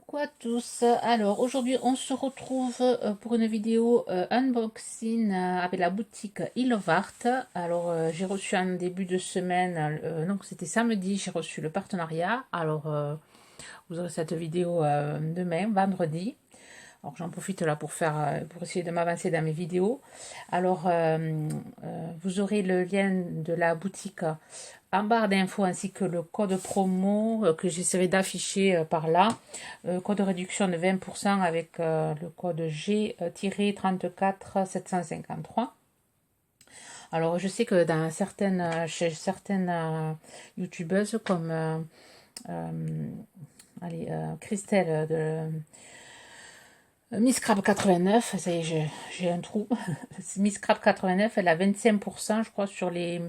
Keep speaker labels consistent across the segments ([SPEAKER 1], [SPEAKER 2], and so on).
[SPEAKER 1] Coucou à tous. Alors aujourd'hui on se retrouve pour une vidéo unboxing avec la boutique Ilovart. Alors j'ai reçu en début de semaine, donc c'était samedi, j'ai reçu le partenariat. Alors vous aurez cette vidéo demain, vendredi. Alors j'en profite là pour pour essayer de m'avancer dans mes vidéos. Alors vous aurez le lien de la boutique en barre d'infos ainsi que le code promo que j'essaierai d'afficher par là. Code de réduction de 20% avec le code G-34 753. Alors je sais que dans chez certaines youtubeuses comme Christelle de Miss Crab 89, ça y est, j'ai un trou. Miss Crab 89, elle a 25%, je crois, sur les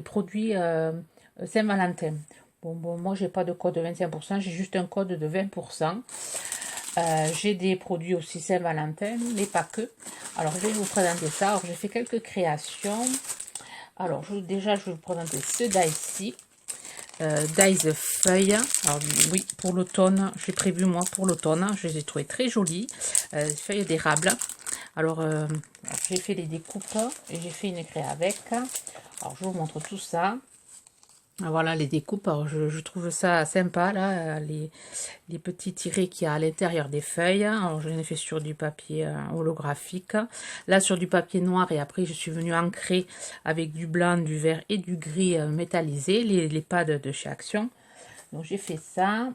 [SPEAKER 1] produits Saint-Valentin. Bon, moi, j'ai pas de code de 25%, j'ai juste un code de 20%. J'ai des produits aussi Saint-Valentin, mais pas que. Alors, je vais vous présenter ça. Alors, j'ai fait quelques créations. Alors, déjà, je vais vous présenter ce die-ci. Dies feuilles. Alors oui, pour l'automne, j'ai prévu moi pour l'automne, je les ai trouvées très jolies, feuilles d'érable. Alors j'ai fait les découpes et j'ai fait une craie avec. Alors je vous montre tout ça. Voilà les découpes, alors je trouve ça sympa là, les petits tirés qu'il y a à l'intérieur des feuilles. Alors je l'ai fait sur du papier holographique, là sur du papier noir, et après je suis venue ancrer avec du blanc, du vert et du gris métallisé, les pads de chez Action. Donc j'ai fait ça,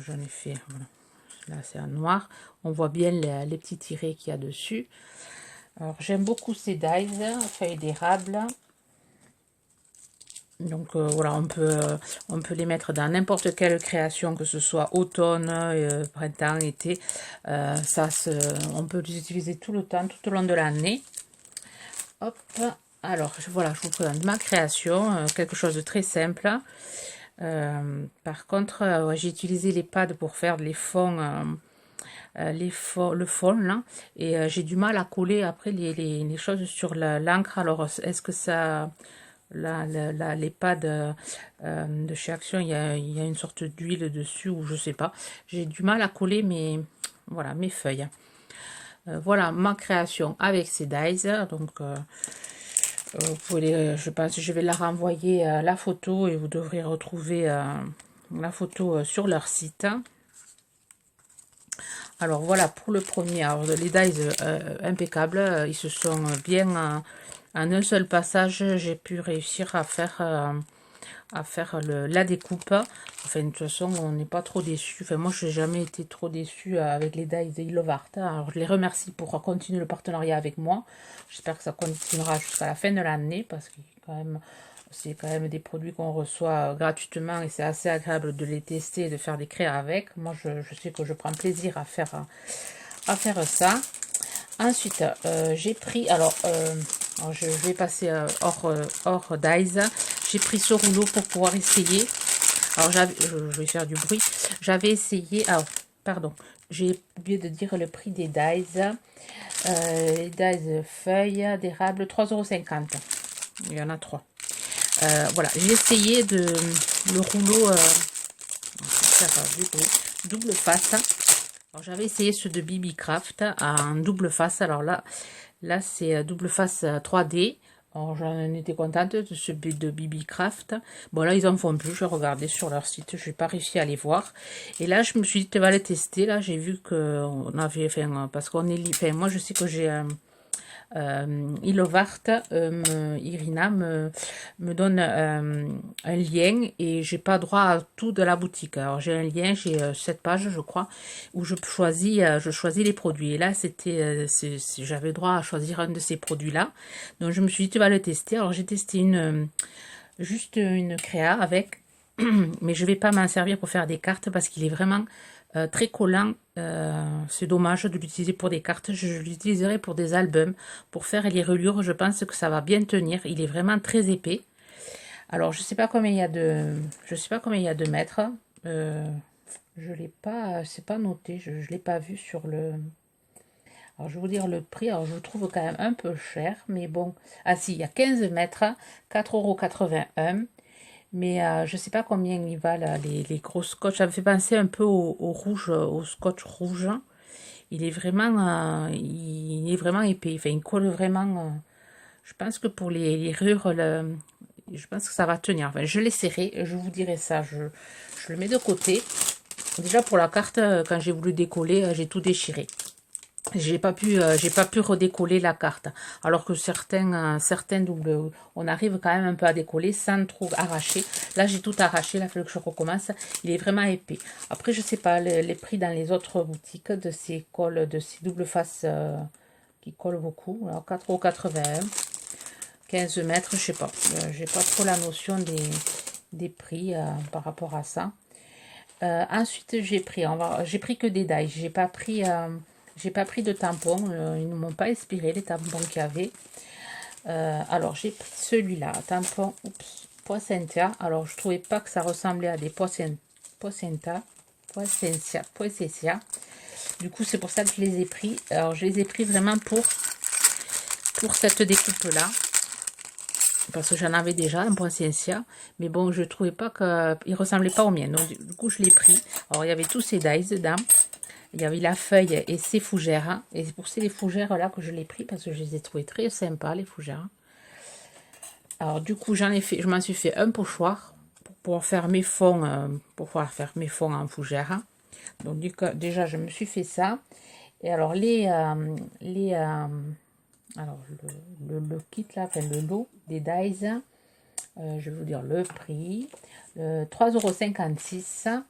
[SPEAKER 1] j'en ai fait, voilà. Là c'est en noir, on voit bien les petits tirés qu'il y a dessus. Alors j'aime beaucoup ces dies, feuilles d'érable. Donc voilà, on peut les mettre dans n'importe quelle création, que ce soit automne, printemps, été. On peut les utiliser tout le temps, tout au long de l'année. Hop, alors voilà, je vous présente ma création, quelque chose de très simple. Par contre, j'ai utilisé les pads pour faire les fonds, le fond là, et j'ai du mal à coller après les choses sur l'encre. Alors, est-ce que ça... Là, les pads de chez Action, il y a une sorte d'huile dessus, ou je sais pas. J'ai du mal à coller voilà, mes feuilles. Voilà ma création avec ces dies. Donc, vous pouvez, je pense que je vais la renvoyer la photo, et vous devrez retrouver la photo sur leur site. Alors voilà pour le premier. Alors les dies impeccables, ils se sont bien en un seul passage. J'ai pu réussir à faire la découpe. Enfin, de toute façon, on n'est pas trop déçu. Enfin, moi, je n'ai jamais été trop déçu avec les dies de Ilovart. Alors, je les remercie pour continuer le partenariat avec moi. J'espère que ça continuera jusqu'à la fin de l'année, parce que c'est quand même des produits qu'on reçoit gratuitement, et c'est assez agréable de les tester et de faire des créas avec. Moi, je sais que je prends plaisir à faire ça. Ensuite, j'ai pris, alors je vais passer hors dies. J'ai pris ce rouleau pour pouvoir essayer. Alors, je vais faire du bruit. J'avais essayé, alors, pardon, j'ai oublié de dire le prix des dies. Les dies feuilles d'érable, 3,50 €. Il y en a 3. Voilà, j'ai essayé le rouleau, double face. Alors j'avais essayé ceux de BB Craft en double face. Alors là c'est double face 3D. Alors j'en étais contente de ce de BB Craft. Bon, là ils en font plus, je regardais sur leur site, je n'ai pas réussi à les voir. Et là je me suis dit, tu vas les tester. Là j'ai vu qu'on avait, enfin, parce qu'on est, enfin, moi je sais que j'ai Ilovart, Irina me donne un lien, et j'ai pas droit à tout de la boutique. Alors j'ai un lien, j'ai 7 pages je crois, où je choisis les produits, et là j'avais droit à choisir un de ces produits là. Donc je me suis dit, tu vas le tester. Alors j'ai testé juste une créa avec, mais je vais pas m'en servir pour faire des cartes, parce qu'il est vraiment très collant. C'est dommage de l'utiliser pour des cartes. Je l'utiliserai pour des albums, pour faire les reliures. Je pense que ça va bien tenir. Il est vraiment très épais. Alors je sais pas combien il y a de mètres. Je l'ai pas, c'est pas noté. Je l'ai pas vu sur le. Alors je vais vous dire le prix. Alors je le trouve quand même un peu cher, mais bon. Ah si, il y a 15 mètres, 4,81 €. Mais je sais pas combien il valent les gros scotch. Ça me fait penser un peu au rouge, au scotch rouge. Il est vraiment épais. Enfin, il colle vraiment. Je pense que pour les rures, je pense que ça va tenir. Enfin, je l'essaierai, je vous dirai ça. Je le mets de côté. Déjà pour la carte, quand j'ai voulu décoller, j'ai tout déchiré. J'ai pas pu redécoller la carte. Alors que certains doubles, on arrive quand même un peu à décoller sans trop arracher. Là, j'ai tout arraché. Il a fallu que je recommence. Il est vraiment épais. Après, je sais pas les prix dans les autres boutiques de ces cols, de ces doubles faces qui collent beaucoup. Alors 4,81 €. 15 mètres, je sais pas. J'ai pas trop la notion des prix par rapport à ça. Ensuite, j'ai pris que des dies. J'ai pas pris de tampons. Ils ne m'ont pas inspiré les tampons qu'il y avait. Alors, j'ai pris celui-là, tampon, Poissentia. Alors, je trouvais pas que ça ressemblait à des Poissentia. Du coup, c'est pour ça que je les ai pris. Alors, je les ai pris vraiment pour cette découpe-là. Parce que j'en avais déjà un Poissentia, mais bon, je trouvais pas qu'il ressemblait pas au mien. Donc, du coup, je l'ai pris. Alors, il y avait tous ces dies dedans. Il y avait la feuille et ces fougères. Et c'est pour ces fougères-là que je l'ai pris, parce que je les ai trouvées très sympas, les fougères. Alors, du coup, je m'en suis fait un pochoir pour pouvoir faire mes fonds, en fougères. Donc, déjà, je me suis fait ça. Et alors, alors, le kit là, enfin le lot des dies, je vais vous dire le prix, 3,56 €.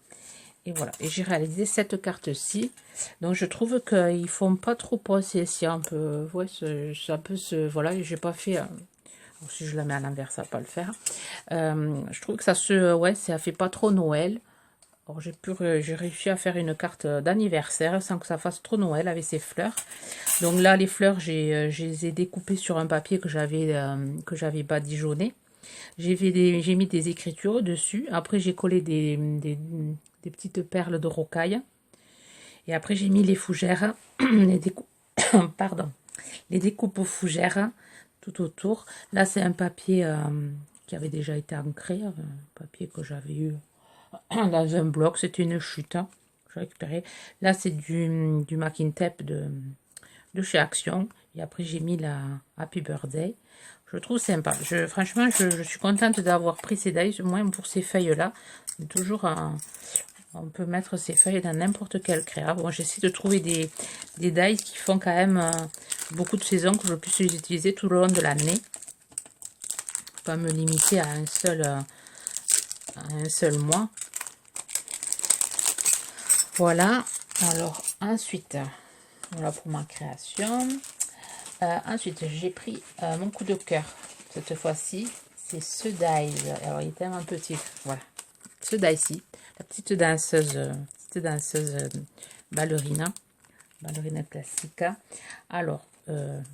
[SPEAKER 1] Et voilà, et j'ai réalisé cette carte-ci. Donc, je trouve qu'ils font pas trop possession. Un peu, ouais, ça peut se. Voilà, j'ai pas fait. Si je la mets à l'envers, ça va pas le faire. Je trouve que ça fait pas trop Noël. Alors, j'ai réussi à faire une carte d'anniversaire sans que ça fasse trop Noël avec ces fleurs. Donc là, les fleurs, je les ai découpées sur un papier que j'avais badigeonné. J'ai mis des écritures dessus. Après, j'ai collé des petites perles de rocaille. Et après, j'ai mis les fougères, pardon, les découpes aux fougères tout autour. Là, c'est un papier qui avait déjà été ancré, un papier que j'avais eu dans un bloc. C'était une chute, hein, que j'ai récupéré. Là, c'est du Mackin Tape de chez Action. Et après, j'ai mis la Happy Birthday. Je trouve sympa. Franchement, je suis contente d'avoir pris ces dies, au moins pour ces feuilles-là. Toujours, on peut mettre ces feuilles dans n'importe quelle créa. Bon, j'essaie de trouver des dies qui font quand même beaucoup de saisons, que je puisse les utiliser tout le long de l'année. Pas me limiter à un seul mois. Voilà. Alors, ensuite, voilà pour ma création. Ensuite, j'ai pris mon coup de cœur. Cette fois-ci, c'est ce dies. Alors, il est tellement petit. Voilà. Ce die-ci. La petite danseuse ballerina plastique. Alors,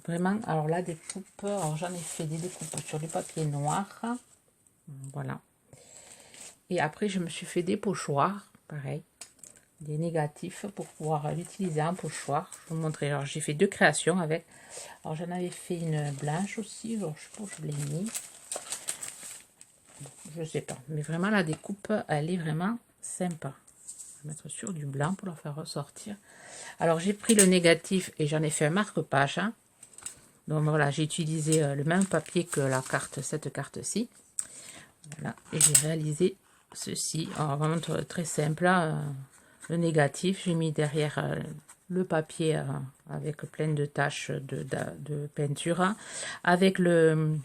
[SPEAKER 1] vraiment, alors là, découpe. Alors, j'en ai fait des découpes sur du papier noir. Voilà. Et après, je me suis fait des pochoirs. Pareil. Des négatifs pour pouvoir l'utiliser en pochoir. Je vais vous montrer. Alors, j'ai fait 2 créations avec. Alors, j'en avais fait une blanche aussi. Alors, je pense que je l'ai mis. Je sais pas. Mais vraiment, la découpe, elle est vraiment sympa. Je vais mettre sur du blanc pour la faire ressortir. Alors, j'ai pris le négatif et j'en ai fait un marque-page. Hein. Donc, voilà, j'ai utilisé le même papier que cette carte-ci. Voilà. Et j'ai réalisé ceci. Alors, vraiment très simple. Le négatif, j'ai mis derrière le papier avec plein de taches de peinture. Avec le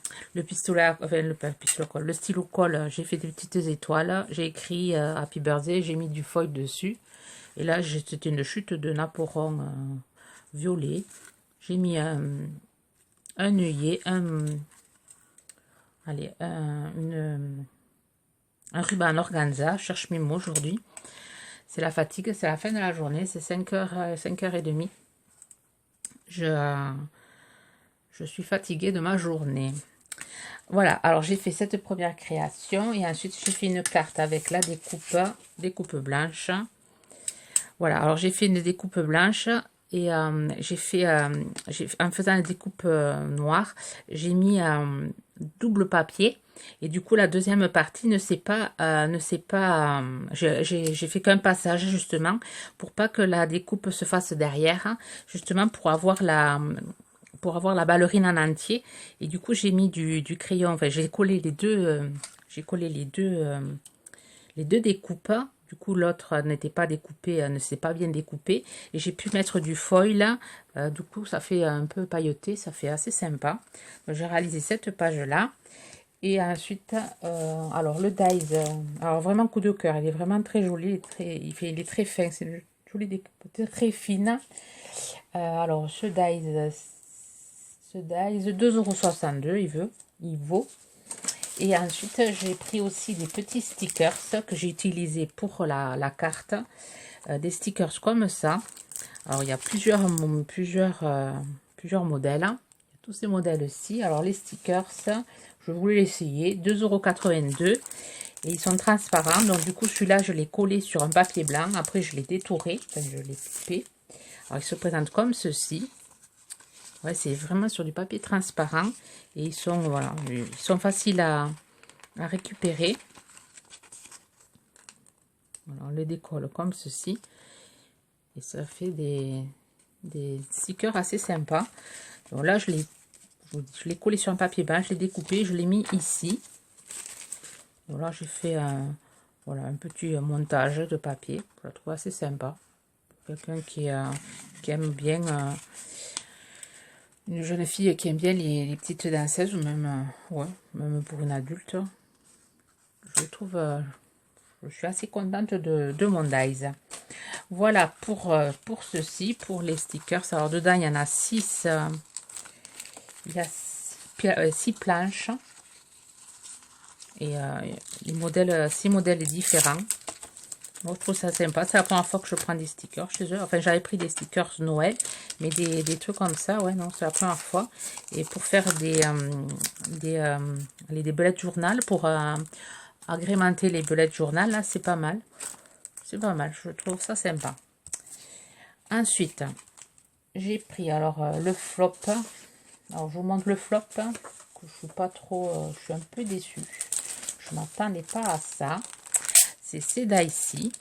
[SPEAKER 1] pistolet, enfin le stylo colle, j'ai fait des petites étoiles. J'ai écrit Happy Birthday, j'ai mis du foil dessus. Et là, c'était une chute de naporon violet. J'ai mis un œillet, un ruban organza. Je cherche mes mots aujourd'hui. C'est la fatigue, c'est la fin de la journée, c'est 5h30. Je suis fatiguée de ma journée. Voilà, alors j'ai fait cette première création et ensuite j'ai fait une carte avec la découpe blanche. Voilà, alors j'ai fait une découpe blanche et en faisant la découpe noire, j'ai mis double papier. Et du coup, la deuxième partie j'ai fait qu'un passage justement pour pas que la découpe se fasse derrière, hein, justement pour avoir la ballerine en entier. Et du coup, j'ai mis du crayon. Enfin, j'ai collé les deux découpes. Du coup, l'autre n'était pas découpé, ne s'est pas bien découpé. Et j'ai pu mettre du foil. Du coup, ça fait un peu pailleté, ça fait assez sympa. J'ai réalisé cette page-là. Et ensuite, alors le dies, alors vraiment coup de cœur. Il est vraiment très joli, il est très fin. C'est une jolie découpe, très fine. Alors, ce dies 2,62 €, il vaut. Et ensuite, j'ai pris aussi des petits stickers que j'ai utilisés pour la carte. Des stickers comme ça. Alors, il y a plusieurs modèles. Il y a tous ces modèles-ci. Alors, les stickers, je voulais l'essayer. 2,82 €. Et ils sont transparents. Donc, du coup, celui-là, je l'ai collé sur un papier blanc. Après, je l'ai détouré. Enfin, je l'ai coupé. Alors, ils se présentent comme ceci. Ouais, c'est vraiment sur du papier transparent. Et ils sont, voilà, ils sont faciles à récupérer. Voilà, on les décolle comme ceci. Et ça fait des stickers assez sympas. Donc là, je l'ai collé sur un papier blanc, je l'ai découpé, je l'ai mis ici. Donc là, j'ai fait un petit montage de papier. Je la trouve assez sympa. Quelqu'un qui aime bien, une jeune fille qui aime bien les petites danseuses, ou même, même pour une adulte. Je trouve, je suis assez contente de mon dies. Voilà pour ceci, pour les stickers. Alors dedans, il y en a 6. Il y a 6 planches. Et les modèles, 6 modèles différents. Moi, je trouve ça sympa. C'est la première fois que je prends des stickers chez eux. Enfin, j'avais pris des stickers Noël, mais des trucs comme ça, ouais, non, c'est la première fois. Et pour faire des bullet journal, pour agrémenter les bullet journal, là, c'est pas mal. C'est pas mal, je trouve ça sympa. Ensuite, j'ai pris alors le flop. Alors, je vous montre le flop, hein, que je suis pas trop, je suis un peu déçue. Je m'attendais pas à ça. C'est ces dies-ci.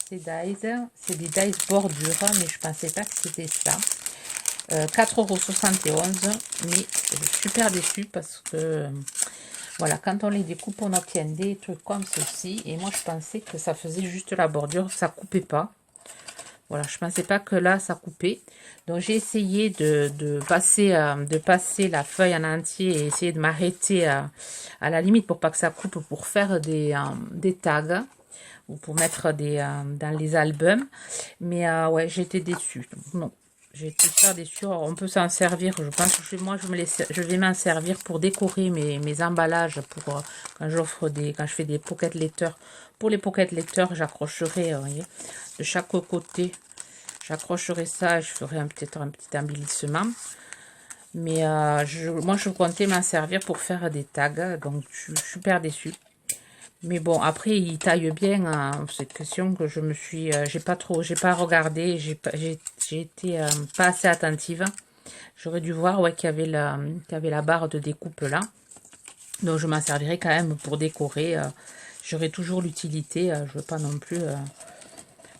[SPEAKER 1] Ces dies, c'est des dies bordure, mais je pensais pas que c'était ça. 4,71 €, mais je suis super déçue parce que voilà, quand on les découpe, on obtient des trucs comme ceci. Et moi, je pensais que ça faisait juste la bordure, ça coupait pas. Voilà, je pensais pas que là, ça coupait. Donc, j'ai essayé de passer la feuille en entier et essayer de m'arrêter à la limite pour pas que ça coupe, pour faire des tags ou pour mettre dans les albums. Mais ouais, j'étais déçue. Donc, non, j'ai été super déçue. Alors, on peut s'en servir. Je pense que moi, je vais m'en servir pour décorer mes emballages pour quand je fais des pocket letters. Pour les pocket letters, j'accrocherai, de chaque côté. J'accrocherai ça et je ferai peut-être un petit embellissement. Mais moi, je comptais m'en servir pour faire des tags. Donc, je suis super déçue. Mais bon, après, il taille bien. Hein, c'est question que je me suis... j'ai pas regardé. J'ai été pas assez attentive. J'aurais dû voir, ouais, qu'il y avait la barre de découpe là. Donc, je m'en servirai quand même pour décorer. J'aurai toujours l'utilité. Je veux pas non plus...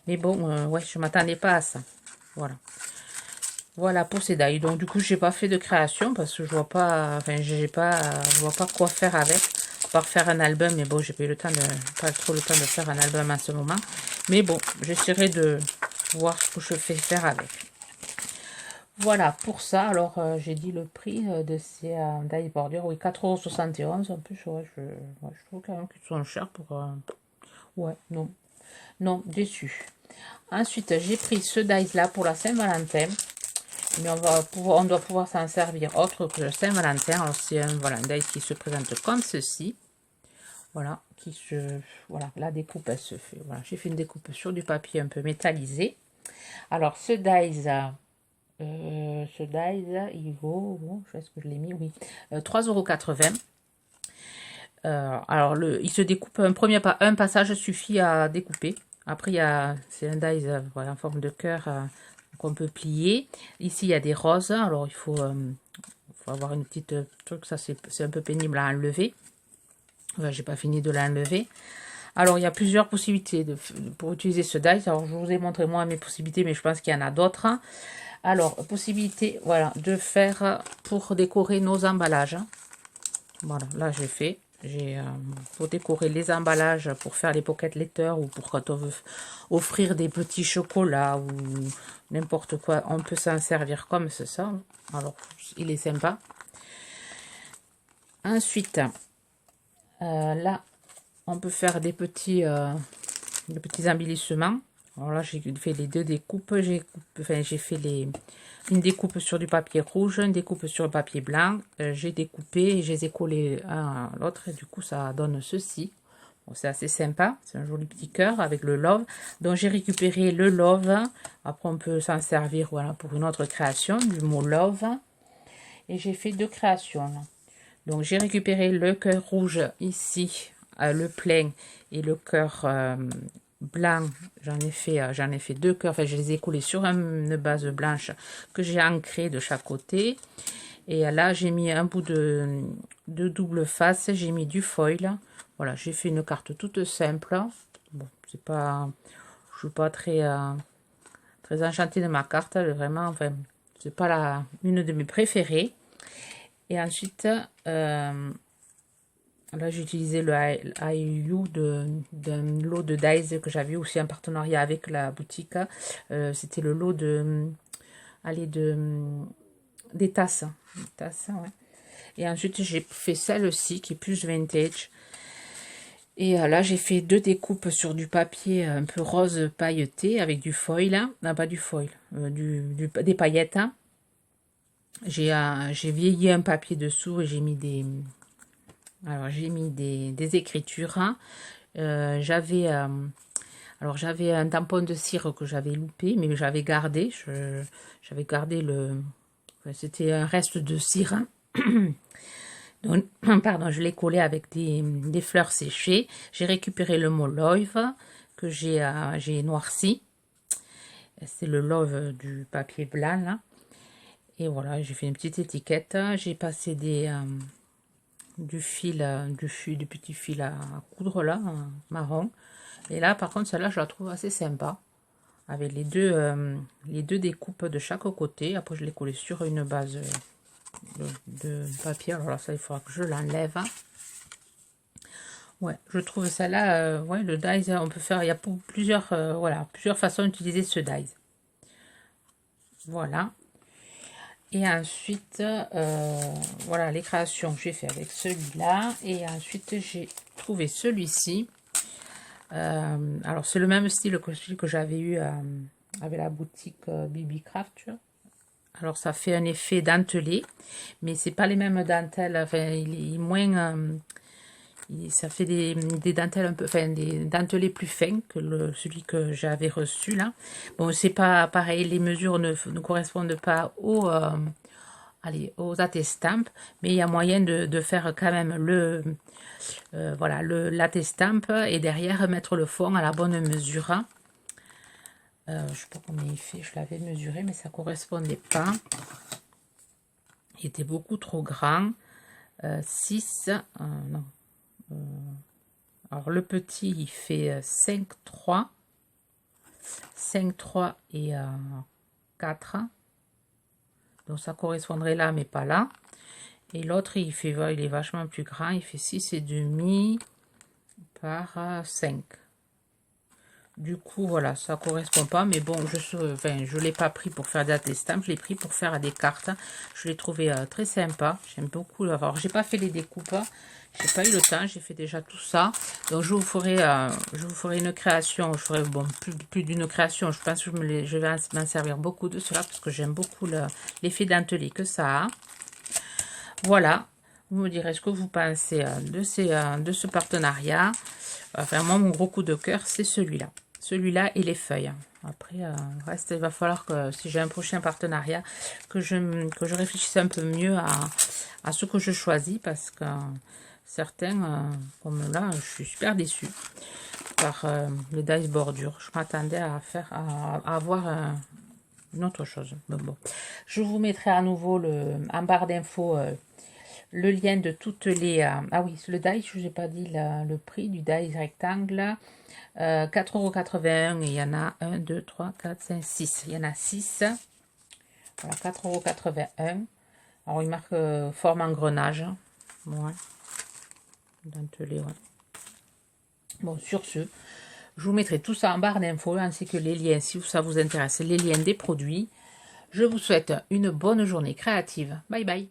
[SPEAKER 1] mais bon, ouais, je m'attendais pas à ça. Voilà. Voilà pour ces dies. Donc, du coup, j'ai pas fait de création parce que je vois pas... Enfin, je vois pas quoi faire avec. Par faire un album, mais bon, j'ai pas trop le temps de faire un album à ce moment. Mais bon, j'essaierai de voir ce que je fais faire avec. Voilà pour ça. Alors, j'ai dit le prix de ces die bordures. Oui, 4,71 €. En plus, ouais, je trouve quand même qu'ils sont chers pour... ouais, non. Non, déçu. Ensuite, j'ai pris ce dies là pour la Saint-Valentin. Mais on doit pouvoir s'en servir autre que Saint-Valentin. Alors, c'est un dies qui se présente comme ceci. Voilà, voilà, la découpe, elle se fait. Voilà, j'ai fait une découpe sur du papier un peu métallisé. Alors, ce dies, il vaut, est-ce que je l'ai mis? Oui, 3,80 €. Alors, il se découpe, un passage suffit à découper. Après, c'est un dies voilà, en forme de cœur qu'on peut plier. Ici, il y a des roses. Alors, il faut avoir une petite truc, ça c'est un peu pénible à enlever. J'ai pas fini de l'enlever. Alors, il y a plusieurs possibilités pour utiliser ce dies. Alors, je vous ai montré moi mes possibilités, mais je pense qu'il y en a d'autres. Alors, possibilité, voilà, de faire pour décorer nos emballages. Voilà, là j'ai fait. Pour décorer les emballages, pour faire les pocket letters ou pour quand on veut offrir des petits chocolats ou n'importe quoi, on peut s'en servir comme ça. Alors, il est sympa. Ensuite, là, on peut faire des petits embellissements. Alors là, j'ai fait les deux découpes. J'ai fait une découpe sur du papier rouge, une découpe sur le papier blanc. J'ai découpé et je les ai collés un à l'autre. Et du coup, ça donne ceci. Bon, c'est assez sympa. C'est un joli petit cœur avec le love. Donc, j'ai récupéré le love. Après, on peut s'en servir voilà, pour une autre création du mot love. Et j'ai fait deux créations. Donc, j'ai récupéré le cœur rouge ici, le plein, et le cœur blanc. J'en ai fait deux cœurs. Enfin, je les ai collés sur une base blanche que j'ai ancrée de chaque côté. Et là, j'ai mis un bout de double face. J'ai mis du foil. Voilà, j'ai fait une carte toute simple. Bon, c'est pas, je suis pas très enchantée de ma carte. Vraiment, enfin, c'est pas une de mes préférées. Et ensuite, là, j'ai utilisé le IU d'un lot de dies que j'avais aussi en partenariat avec la boutique. C'était le lot des tasses. Ouais. Et ensuite, j'ai fait celle-ci qui est plus vintage. Et là, j'ai fait deux découpes sur du papier un peu rose pailleté avec du foil. Non, pas du foil, des paillettes. J'ai vieilli un papier dessous et j'ai mis des écritures. J'avais un tampon de cire que j'avais loupé, mais j'avais gardé. J'avais gardé c'était un reste de cire. Donc, pardon, je l'ai collé avec des fleurs séchées. J'ai récupéré le mot love que j'ai noirci. C'est le love du papier blanc là. Et voilà, j'ai fait une petite étiquette. J'ai passé du petit fil à coudre là, marron. Et là, par contre, celle-là, je la trouve assez sympa. Avec les deux découpes de chaque côté. Après, je l'ai collé sur une base de papier. Alors là, ça, il faudra que je l'enlève. Ouais, je trouve celle-là, ouais, le dies, on peut faire, il y a plusieurs façons d'utiliser ce dies. Voilà. Et ensuite, voilà les créations que j'ai fait avec celui-là. Et ensuite, j'ai trouvé celui-ci. Alors, c'est le même style que celui que j'avais eu avec la boutique Bibi Craft. Alors, ça fait un effet dentelé, mais c'est pas les mêmes dentelles. Enfin, il est moins... ça fait des dentelles un peu... Enfin, des dentelés plus fins que celui que j'avais reçu, là. Bon, c'est pas pareil. Les mesures ne correspondent pas aux attestampes, mais il y a moyen de faire quand même l'attestampe et derrière mettre le fond à la bonne mesure. Je ne sais pas combien il fait, je l'avais mesuré, mais ça ne correspondait pas. Il était beaucoup trop grand. 6, non. Alors le petit, il fait 5,3. 5,3 et 4. Donc ça correspondrait là, mais pas là. Et l'autre, il est vachement plus grand. Il fait 6,5 par 5. Du coup, voilà, ça correspond pas. Mais bon, je l'ai pas pris pour faire des attestants. Je l'ai pris pour faire des cartes. Je l'ai trouvé très sympa. J'aime beaucoup l'avoir. J'ai pas fait les découpes. J'ai pas eu le temps. J'ai fait déjà tout ça. Donc, je vous ferai une création. Je ferai, bon, plus d'une création. Je pense que je vais m'en servir beaucoup de cela parce que j'aime beaucoup l'effet dentelé que ça a. Voilà. Vous me direz ce que vous pensez de ce partenariat. Enfin, moi, mon gros coup de cœur, c'est celui-là. Celui-là et les feuilles. Après, reste, il va falloir que, si j'ai un prochain partenariat, que je réfléchisse un peu mieux à ce que je choisis. Parce que certains, comme là, je suis super déçue par le dies bordure. Je m'attendais à avoir une autre chose. Bon. Je vous mettrai à nouveau en barre d'infos le lien de toutes les... ah oui, le die, je n'ai pas dit le prix du die rectangle. 4,81 € et il y en a 1, 2, 3, 4, 5, 6. Il y en a 6. Voilà, 4,81 €. Alors, il marque forme engrenage. Ouais. Dentelé, ouais. Bon, sur ce, je vous mettrai tout ça en barre d'infos, ainsi que les liens, si ça vous intéresse, les liens des produits. Je vous souhaite une bonne journée créative. Bye bye.